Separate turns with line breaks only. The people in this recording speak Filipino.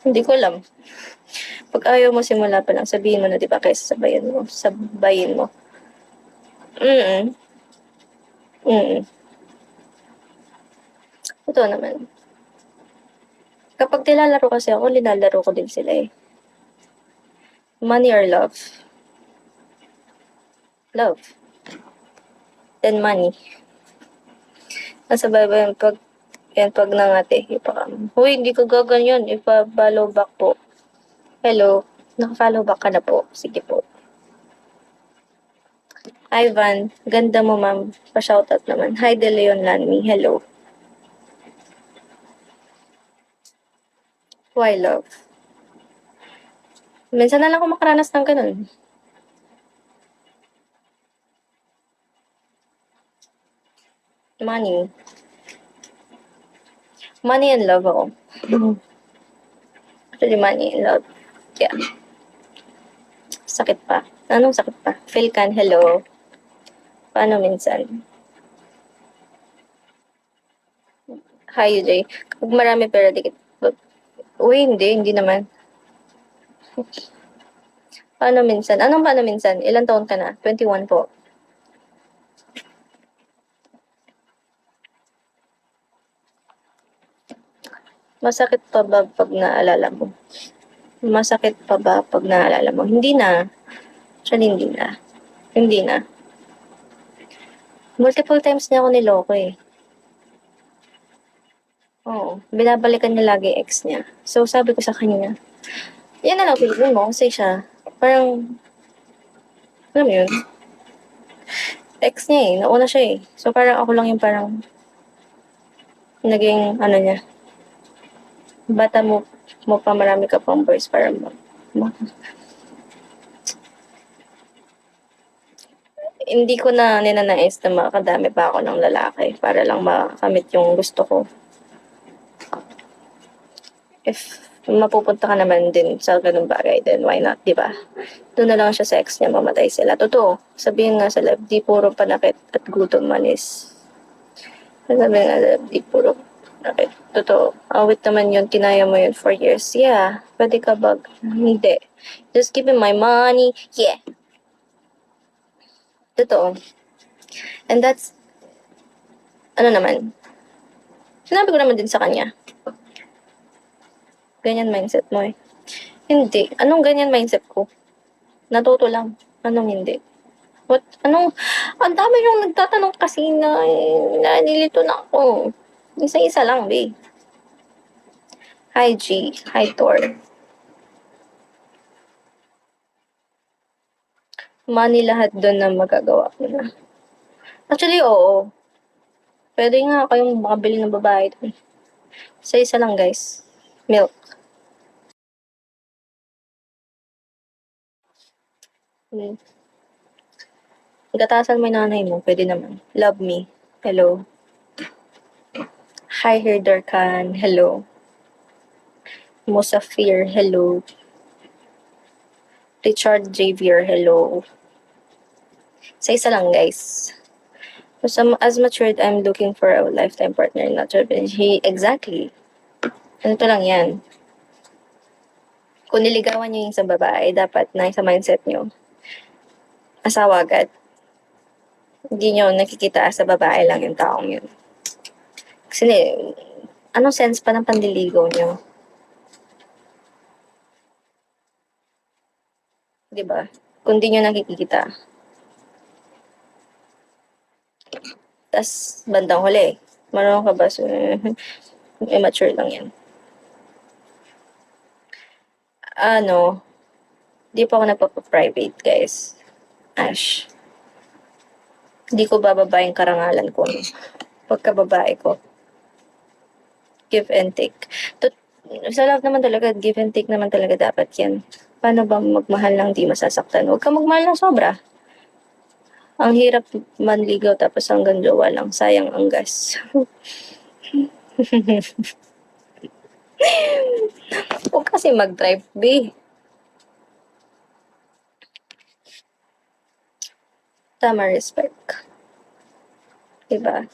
Hindi ko alam. Pag ayaw mo simula pa lang, sabihin mo na, di ba, kaysa sabayan mo. Sabayin mo. Mm. Mm. Totoo naman. Kapag nilalaro kasi ako, nilalaro ko din sila eh. Money or love? Love. Then money. Nasa Bible pag nangati, ipakam. Huy, hindi ko gaganyan. Ipa-follow back po. Hello. Naka-follow back ka na po. Sige po. Ivan, ganda mo ma'am. Pa-shoutout naman. Hi, De Leon Lanmi. Hello. Why love? Minsan na lang ako makaranas ng ganun. Money. Money and love ako. Actually, money and love. Yeah. Sakit pa. Anong sakit pa? Philcan, hello. Paano minsan? Hi, Jay. Kapag marami pera, dikit. Uy, hindi naman. Paano minsan? Anong paano minsan? Ilan taon ka na? 21 po. Masakit pa ba pag naalala mo? Masakit pa ba pag naalala mo? Hindi na. Actually, hindi na. Hindi na. Multiple times niya ako niloko eh. Oo. Binabalikan niya lagi ex niya. So, sabi ko sa kanya, yan na lang piliin mo kasi siya, parang, alam mo yun, ex niya eh. Nauna siya eh. So, parang ako lang yung parang, naging, ano niya, bata mo pa marami ka pang boys para hindi ko na ninanais na makakadami pa ako ng lalaki para lang makamit yung gusto ko. If mapupunta ka naman din sa ganung bagay, then why not, di ba? Doon na lang siya sa ex niya, mamatay sila. Totoo, sabihin nga sa live, di puro panakit at gutom manis. Sabihin nga live, di puro panakit. Totoo, awit naman yun, kinaya mo yun for years. Yeah, pwede ka bag? Hindi. Just give me my money. Yeah. Totoo. And that's, ano naman, sinabi ko naman din sa kanya, ganyan mindset mo eh. Hindi. Anong ganyan mindset ko? Natuto lang. Anong hindi? What? Anong? Ang dami yung nagtatanong kasi na nalilito na ako. Isa-isa lang, be. Hi, G. Hi, Thor. Money lahat doon na magagawa ko na. Actually, oo. Pwede nga kayong makabili ng babae doon. Isa-isa lang, guys. Milk. Hmm. Gatasan mo yung nanay mo, pwede naman. Love me. Hello. Hi, Herder Khan. Hello. Musafir. Hello. Richard Javier. Hello. Sa isa lang, guys. So, as matured, I'm looking for a lifetime partner, not exactly. Ganito lang yan. Kung niligawan nyo yung isang babae, dapat na sa mindset nyo, asawa agad. Hindi nyo nakikita sa babae lang yung taong yun. Kasi, anong sense pa ng pandiligaw nyo? Diba? Kung di nyo nakikita. Tas, bandang huli, marunong ka ba? So, immature lang yan. Ano, di pa ako nagpapa-private, guys. Ash. Hindi ko bababa yung karangalan ko. Pagkababae ko. Give and take. Sa love naman talaga, give and take naman talaga dapat yan. Paano ba magmahal lang di masasaktan? Huwag ka magmahal ng sobra. Ang hirap manligaw tapos hanggang jowa lang. Sayang ang gas. Huwag kasi mag-drive, B. Tama, respect. Diba?